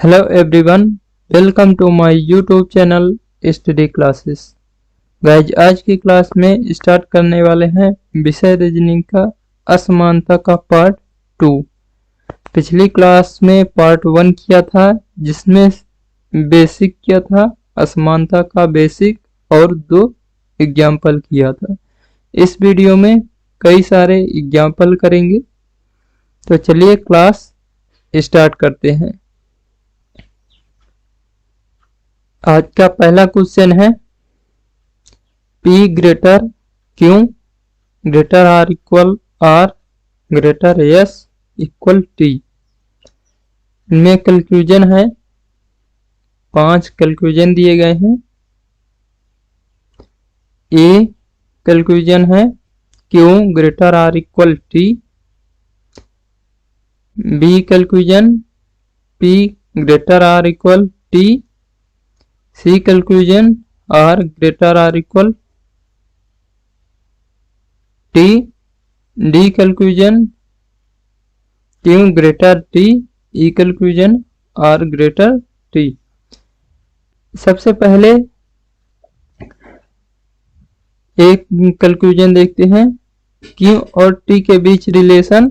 Hello everyone, welcome to my YouTube channel study classes. Guys, आज की class में start करने वाले हैं विषय रीजनिंग का असमानता का पार्ट 2। पिछली क्लास में पार्ट 1 किया था जिसमें बेसिक किया था, असमानता का बेसिक और 2 एग्जाम्पल किया था। इस वीडियो में कई सारे एग्जाम्पल करेंगे। तो चलिए क्लास स्टार्ट करते हैं। आज का पहला क्वेश्चन है P greater Q greater R equal R greater S equal T। इनमें कंक्लूजन है, 5 कंक्लूजन दिए गए हैं। A कंक्लूजन है Q greater R equal T। B conclusion P greater R equal T। C conclusion R greater R equal T। D conclusion Q greater T। E conclusion R greater T। सबसे पहले एक conclusion देखते हैं। Q और T के बीच relation.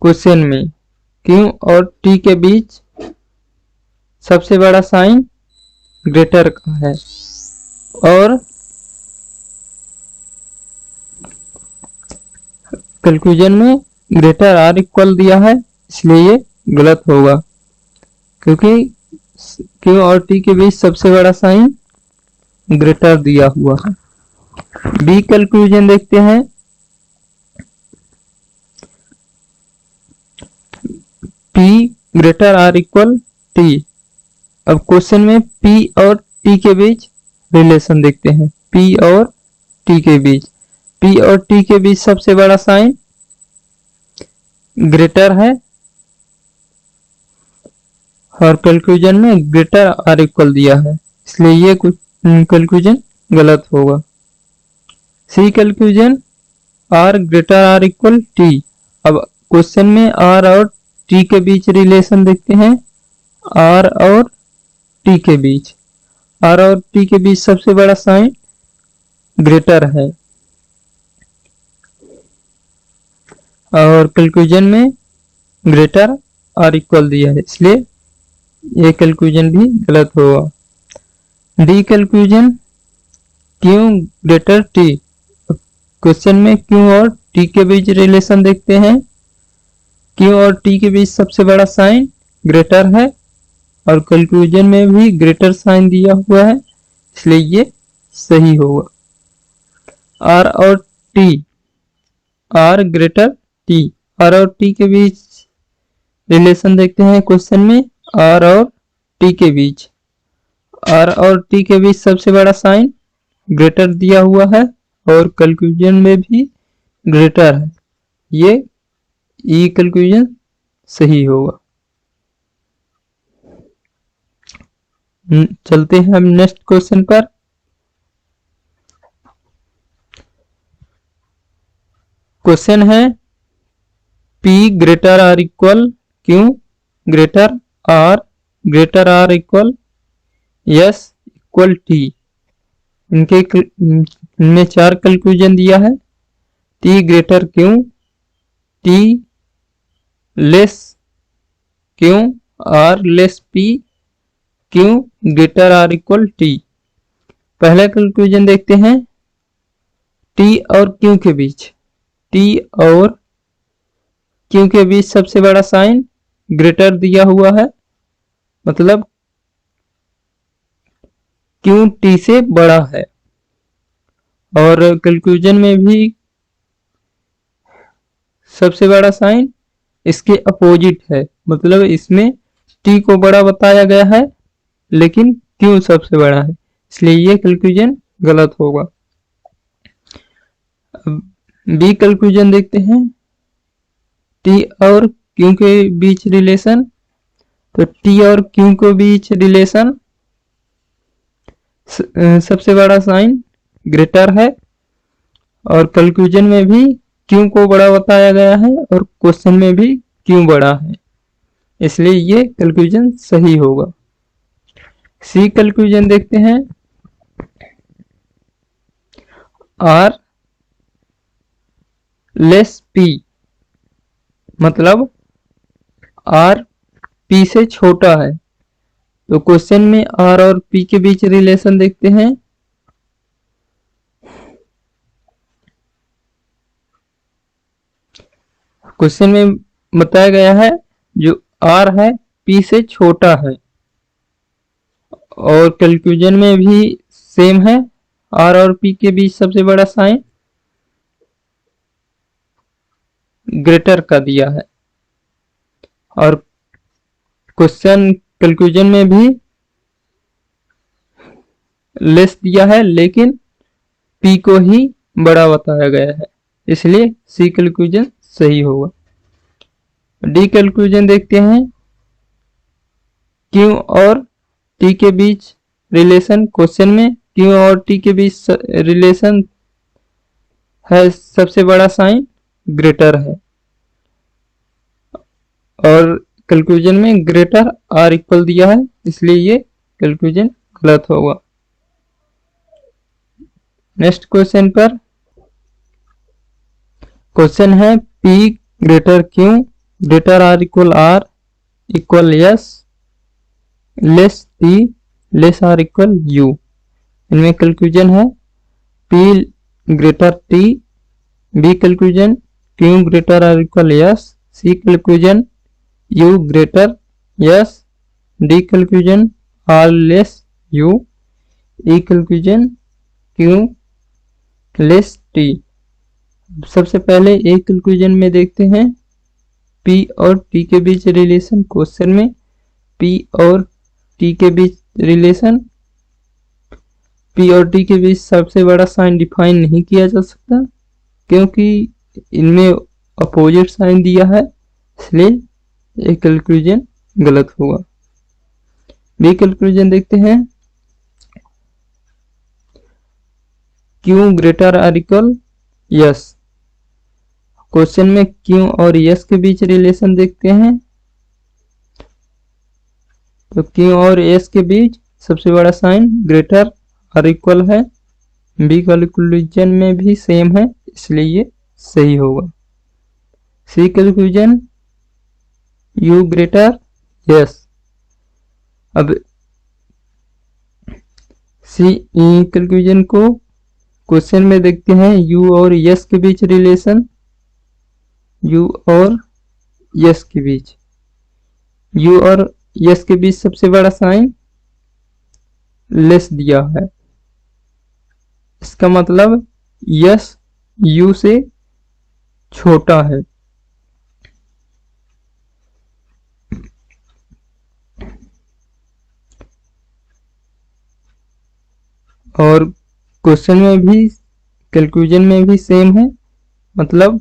Question में Q और T के बीच सबसे बड़ा साइन ग्रेटर का है और कंक्लूजन में ग्रेटर आर इक्वल दिया है, इसलिए ये गलत होगा क्योंकि क्यू और टी के बीच सबसे बड़ा साइन ग्रेटर दिया हुआ है। बी कंक्लूजन देखते हैं। P greater or equal T. अब क्वेश्चन में P और T के बीच रिलेशन देखते हैं। P और T के बीच, P और T के बीच सबसे बड़ा साइन ग्रेटर है और कंक्लूजन में ग्रेटर आर इक्वल दिया है, इसलिए ये कंक्लूजन गलत होगा। C conclusion R greater are equal T। अब क्वेश्चन में R और T के बीच रिलेशन देखते हैं। R और T के बीच, R और T के बीच सबसे बड़ा साइन ग्रेटर है और कंक्लूजन में ग्रेटर आर इक्वल दिया है, इसलिए ये कंक्लूजन भी गलत होगा। D conclusion Q greater T। Question में Q और T के बीच रिलेशन देखते हैं। Q और T के बीच सबसे बड़ा साइन ग्रेटर है और कंक्लूजन में भी ग्रेटर साइन दिया हुआ है, इसलिए ये सही होगा। R और T, R greater T। R और T के बीच रिलेशन देखते हैं। क्वेश्चन में R और T के बीच, R और T के बीच सबसे बड़ा साइन ग्रेटर दिया हुआ है और कंक्लूजन में भी ग्रेटर है, ये E कंक्लूजन सही होगा। चलते हैं हम नेक्स्ट क्वेश्चन पर। क्वेश्चन है P greater R equal Q greater R equal S equal T। इनमें 4 कंक्लूजन दिया है। T greater Q, T less Q, R less P, Q greater R equal T। पहला कंक्लूजन देखते हैं। T और Q के बीच, T और Q के बीच सबसे बड़ा साइन ग्रेटर दिया हुआ है, मतलब Q T से बड़ा है और कंक्लूजन में भी सबसे बड़ा साइन इसके अपोजिट है, मतलब इसमें T को बड़ा बताया गया है लेकिन Q सबसे बड़ा है, इसलिए ये कंक्लूजन गलत होगा। बी कंक्लूजन देखते हैं। T और Q के बीच रिलेशन, तो T और Q के बीच रिलेशन सबसे बड़ा साइन ग्रेटर है और कंक्लूजन में भी Q को बड़ा बताया गया है और क्वेश्चन में भी Q बड़ा है, इसलिए ये कंक्लूजन सही होगा। सी कंक्लूजन देखते हैं। आर लेस पी, मतलब आर पी से छोटा है। तो क्वेश्चन में आर और पी के बीच रिलेशन देखते हैं। क्वेश्चन में बताया गया है जो आर है पी से छोटा है, और कंक्लूजन में भी सेम है। आर और पी के बीच सबसे बड़ा साइन ग्रेटर का दिया है, और क्वेश्चन कंक्लूजन में भी लेस दिया है, लेकिन पी को ही बड़ा बताया गया है, इसलिए सी कंक्लूजन सही होगा। डी कंक्लूजन देखते हैं। क्यू और टी के बीच रिलेशन, क्वेश्चन में क्यू और टी के बीच रिलेशन है, सबसे बड़ा साइन ग्रेटर है, और कंक्लूजन में ग्रेटर आर इक्वल दिया है, इसलिए ये कंक्लूजन गलत होगा। नेक्स्ट क्वेश्चन पर क्वेश्चन है P greater Q greater are equal S less T less are equal U. इनमें कंक्लूजन है P greater T, B conclusion Q greater are equal S, C conclusion U greater S, D conclusion R less U, E conclusion Q less T। सबसे पहले एक conclusion में देखते हैं P और T के बीच रिलेशन। क्वेश्चन में P और T के बीच रिलेशन, P और T के बीच सबसे बड़ा साइन डिफाइन नहीं किया जा सकता, क्योंकि इनमें अपोजिट साइन दिया है, इसलिए एक कंक्लूजन गलत होगा। बी कंक्लूजन देखते हैं। Q greater are equal yes. Question में क्यू और यस के बीच रिलेशन देखते हैं। तो क्यू और यस के बीच सबसे बड़ा साइन ग्रेटर आर इक्वल है। बी कंक्लूजन में भी सेम है, इसलिए ये सही होगा। C conclusion you greater yes. अब सी कंक्लूजन को क्वेश्चन में देखते हैं यू और यस के बीच रिलेशन। यू और यस के बीच, यू और यस के बीच सबसे बड़ा साइन लेस दिया है, इसका मतलब यस यू से छोटा है। और क्वेश्चन में भी कंक्लूजन में भी सेम है, मतलब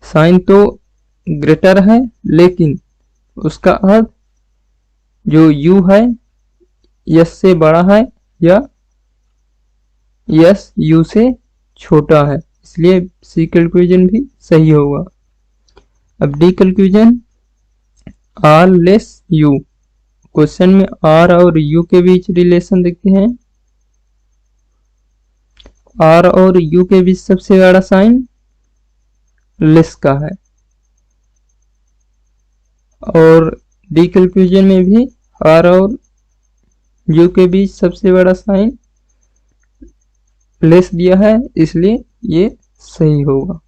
साइन तो ग्रेटर है, लेकिन उसका अर्थ जो यू है यस से बड़ा है या यस यू से छोटा है, इसलिए सी कंक्लूजन भी सही होगा। अब D conclusion R less U. Question में आर और यू के बीच रिलेशन देखते हैं। आर और यू के बीच सबसे बड़ा साइन लेस का है, और डी कंक्लूजन में भी आर और यू के बीच सबसे बड़ा साइन लेस दिया है, इसलिए ये सही होगा।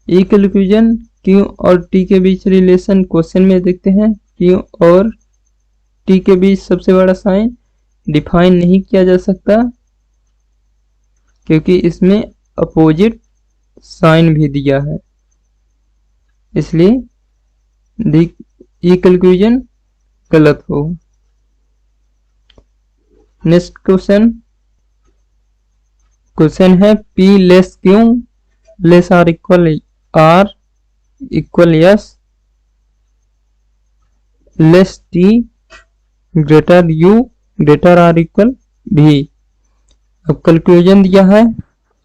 ई कंक्लूजन क्यू और टी के बीच रिलेशन। क्वेश्चन में देखते हैं क्यू और टी के बीच सबसे बड़ा साइन डिफाइन नहीं किया जा सकता, क्योंकि इसमें अपोजिट साइन भी दिया है, इसलिए ई कंक्लूजन गलत होगा। नेक्स्ट क्वेश्चन है P less Q less are equal S less T greater U greater are equal V. अब कंक्लूजन दिया है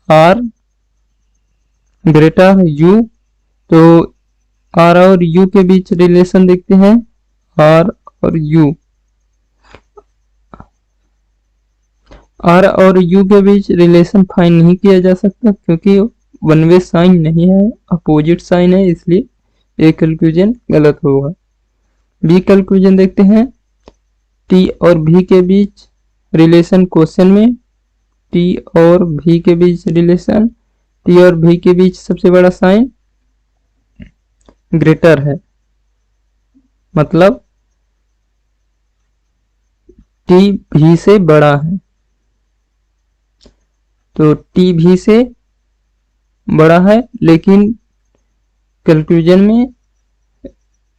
आर ग्रेटर यू, तो आर और यू के बीच रिलेशन देखते हैं। आर और यू, आर और यू के बीच रिलेशन फाइंड नहीं किया जा सकता क्योंकि वन वे साइन नहीं है, अपोजिट साइन है, इसलिए ए कंक्लूजन गलत होगा। बी कंक्लूजन देखते हैं। टी और भी के बीच रिलेशन क्वेश्चन में, टी और भी के बीच रिलेशन, टी और भी के बीच सबसे बड़ा साइन ग्रेटर है, मतलब टी भी से बड़ा है, तो टी भी से बड़ा है, लेकिन कंक्लूजन में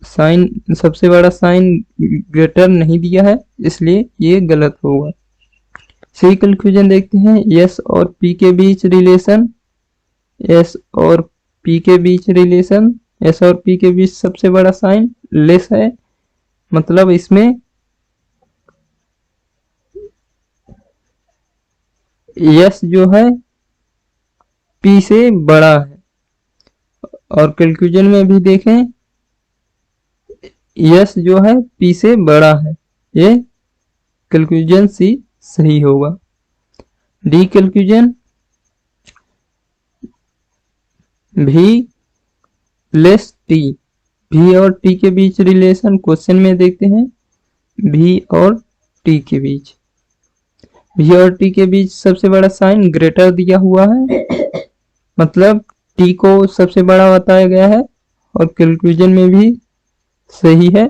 साइन, सबसे बड़ा साइन ग्रेटर नहीं दिया है, इसलिए ये गलत होगा। सी कंक्लूजन देखते हैं। एस और पी के बीच रिलेशन, एस और पी के बीच रिलेशन, एस और पी के बीच सबसे बड़ा साइन लेस है, मतलब इसमें एस जो है पी से बड़ा है। और कंक्लूजन में भी देखें, यस जो है पी से बड़ा है, ये कंक्लूजन सी सही होगा। डी कंक्लूजन, भी लेस टी, भी और टी के बीच रिलेशन क्वेश्चन में देखते हैं। भी और टी के बीच, भी और टी के बीच सबसे बड़ा साइन ग्रेटर दिया हुआ है, मतलब टी को सबसे बड़ा बताया गया है, और कंक्लूजन में भी सही है,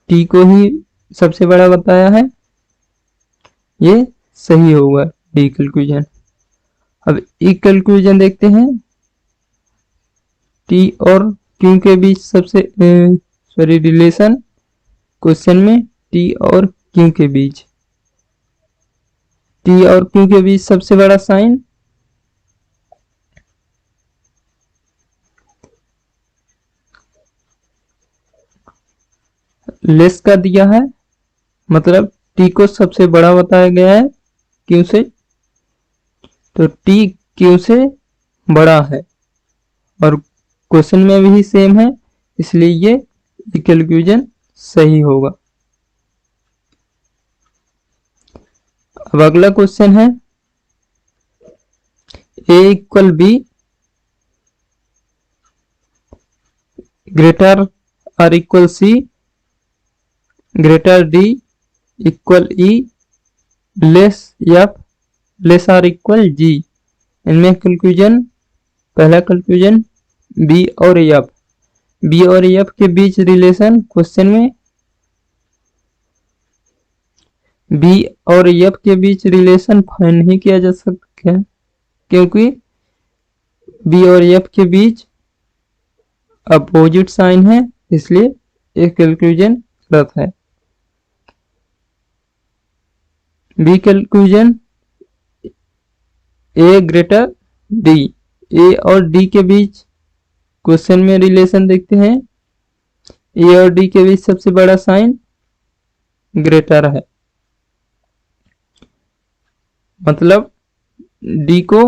टी को ही सबसे बड़ा बताया है, ये सही होगा डी कंक्लूजन। अब ई कंक्लूजन देखते हैं। टी और क्यू के बीच सबसे रिलेशन क्वेश्चन में, टी और क्यू के बीच, टी और क्यू के बीच सबसे बड़ा साइन लेस का दिया है, मतलब टी को सबसे बड़ा बताया गया है क्यू से, तो टी क्यू से बड़ा है, और क्वेश्चन में भी सेम है, इसलिए ये कंक्लूजन सही होगा। अब अगला क्वेश्चन है, A equal B greater are equal C greater D equal E less F less are equal G. इनमें कंक्लूजन, पहला कंक्लूजन बी और एफ, बी और एफ के बीच रिलेशन क्वेश्चन में, बी और एफ के बीच रिलेशन फाइंड नहीं किया जा सकता क्योंकि बी और एफ के बीच अपोजिट साइन है, इसलिए एक कंक्लूजन गलत है। बी कंक्लूजन, ए ग्रेटर डी, ए और डी के बीच क्वेश्चन में रिलेशन देखते हैं, ए और डी के बीच सबसे बड़ा साइन ग्रेटर है, मतलब डी को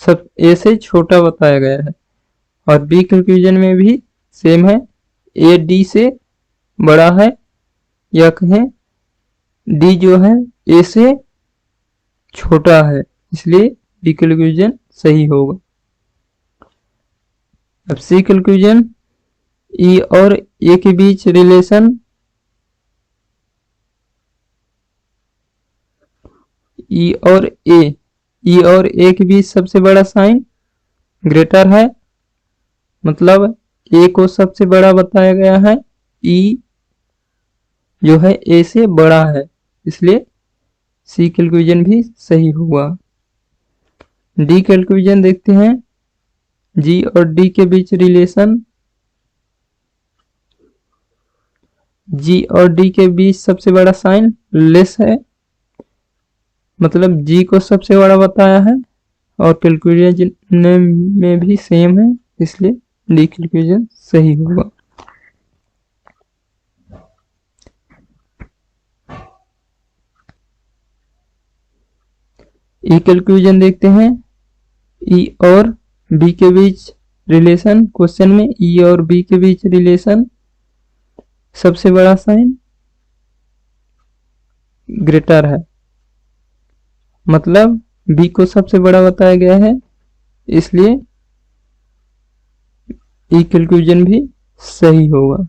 सब ए से छोटा बताया गया है। और बी कंक्लूजन में भी सेम है, ए डी से बड़ा है, या कहें डी जो है ए से छोटा है, इसलिए बी कंक्लूजन सही होगा। अब सी कंक्लूजन, ई और ए के बीच रिलेशन, ई और ए, ई और ए के बीच सबसे बड़ा साइन ग्रेटर है, मतलब ए को सबसे बड़ा बताया गया है, ई जो है ए से बड़ा है, इसलिए सी कंक्लूजन भी सही होगा। डी कंक्लूजन देखते हैं। जी और डी के बीच रिलेशन, जी और डी के बीच सबसे बड़ा साइन लेस है, मतलब जी को सबसे बड़ा बताया है, और कंक्लूजन में भी सेम है, इसलिए डी कंक्लूजन सही होगा। ई कंक्लूजन देखते हैं। ई और बी के बीच रिलेशन क्वेश्चन में ई और बी के बीच रिलेशन सबसे बड़ा साइन ग्रेटर है, मतलब बी को सबसे बड़ा बताया गया है, इसलिए ई कंक्लूजन भी सही होगा।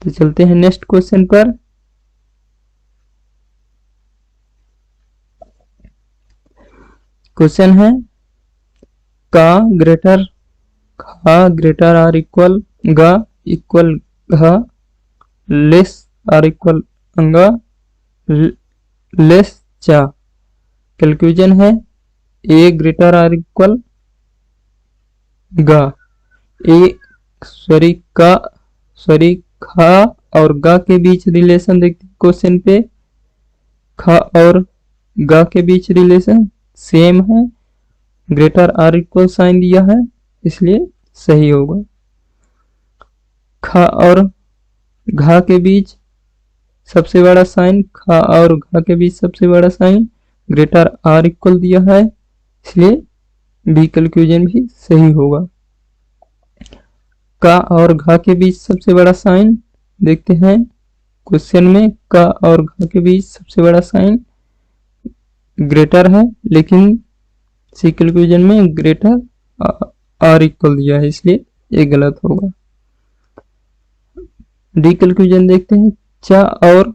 तो चलते हैं नेक्स्ट क्वेश्चन पर। क्वेश्चन है का ग्रेटर आर इक्वल गा इक्वल घ लेस आर इक्वल अंगा लेस चा। कंक्लूजन है ए ग्रेटर आर इक्वल गा, खा और गा के बीच रिलेशन देखते हैं क्वेश्चन पे। खा और गा के बीच रिलेशन सेम है, ग्रेटर आर इक्वल साइन दिया है, इसलिए सही होगा। खा और घा के बीच सबसे बड़ा साइन, खा और घा के बीच सबसे बड़ा साइन ग्रेटर आर इक्वल दिया है, इसलिए बी कंक्लूजन भी सही होगा। का और घा के बीच सबसे बड़ा साइन देखते हैं क्वेश्चन में। का और घा के बीच सबसे बड़ा साइन ग्रेटर है, लेकिन सी कंक्लूजन में ग्रेटर आर इक्वल दिया है, इसलिए ये गलत होगा। डी कंक्लूजन देखते हैं चा और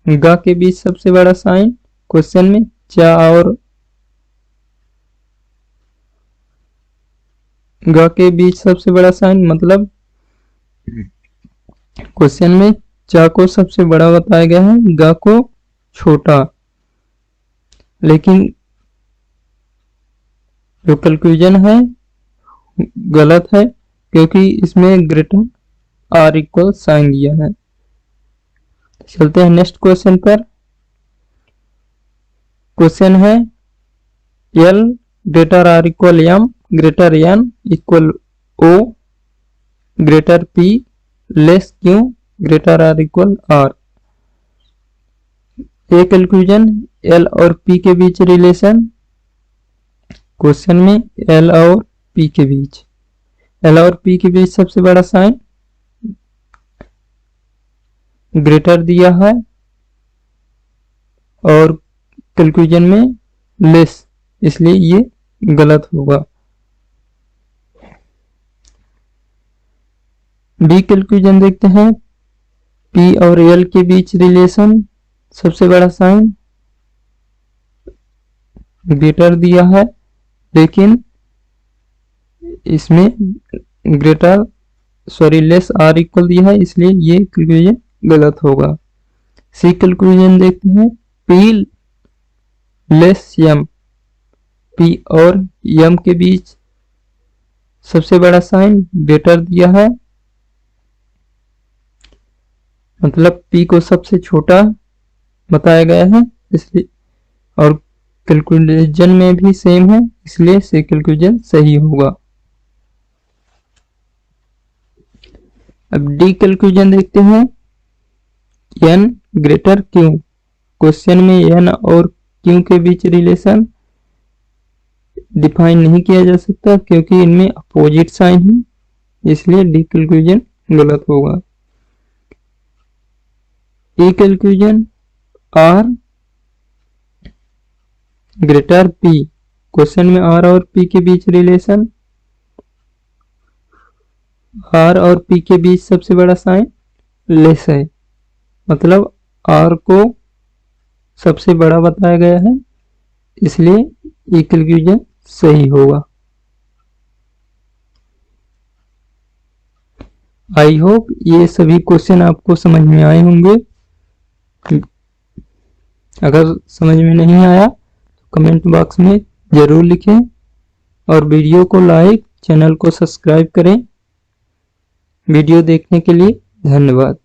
गा के बीच सबसे बड़ा साइन क्वेश्चन में। चा और गा के बीच सबसे बड़ा साइन, मतलब क्वेश्चन में चा को सबसे बड़ा बताया गया है, गा को छोटा, लेकिन जो कंक्लूजन है गलत है क्योंकि इसमें ग्रेटर आर इक्वल साइन दिया है। चलते हैं नेक्स्ट क्वेश्चन पर। क्वेश्चन है L greater are equal M greater N equal O greater P less Q greater are equal R. A conclusion L और पी के बीच रिलेशन क्वेश्चन में एल और पी के बीच, एल और पी के बीच सबसे बड़ा साइन ग्रेटर दिया है और कंक्लूजन में लेस, इसलिए ये गलत होगा। बी कंक्लूजन देखते हैं पी और एल के बीच रिलेशन सबसे बड़ा साइन ग्रेटर दिया है, लेकिन इसमें लेस आर इक्वल दिया है, इसलिए ये कंक्लूजन गलत होगा। सी कंक्लूजन देखते हैं पी लेस एम, पी और एम के बीच सबसे बड़ा साइन ग्रेटर दिया है, मतलब पी को सबसे छोटा बताया गया है, इसलिए और कंक्लूजन में भी सेम है, इसलिए सी कंक्लूजन सही होगा। अब डी कंक्लूजन देखते हैं एन ग्रेटर क्यू। क्वेश्चन में एन और क्यू के बीच रिलेशन डिफाइन नहीं किया जा सकता क्योंकि इनमें अपोजिट साइन है, इसलिए डी कंक्लूजन गलत होगा। A conclusion R greater P. Question में आर और पी के बीच रिलेशन, आर और पी के बीच सबसे बड़ा साइन लेस है, मतलब आर को सबसे बड़ा बताया गया है, इसलिए ये कंक्लूजन सही होगा। आई होप ये सभी क्वेश्चन आपको समझ में आए होंगे। अगर समझ में नहीं आया तो कमेंट बॉक्स में जरूर लिखें और वीडियो को लाइक, चैनल को सब्सक्राइब करें। वीडियो देखने के लिए धन्यवाद।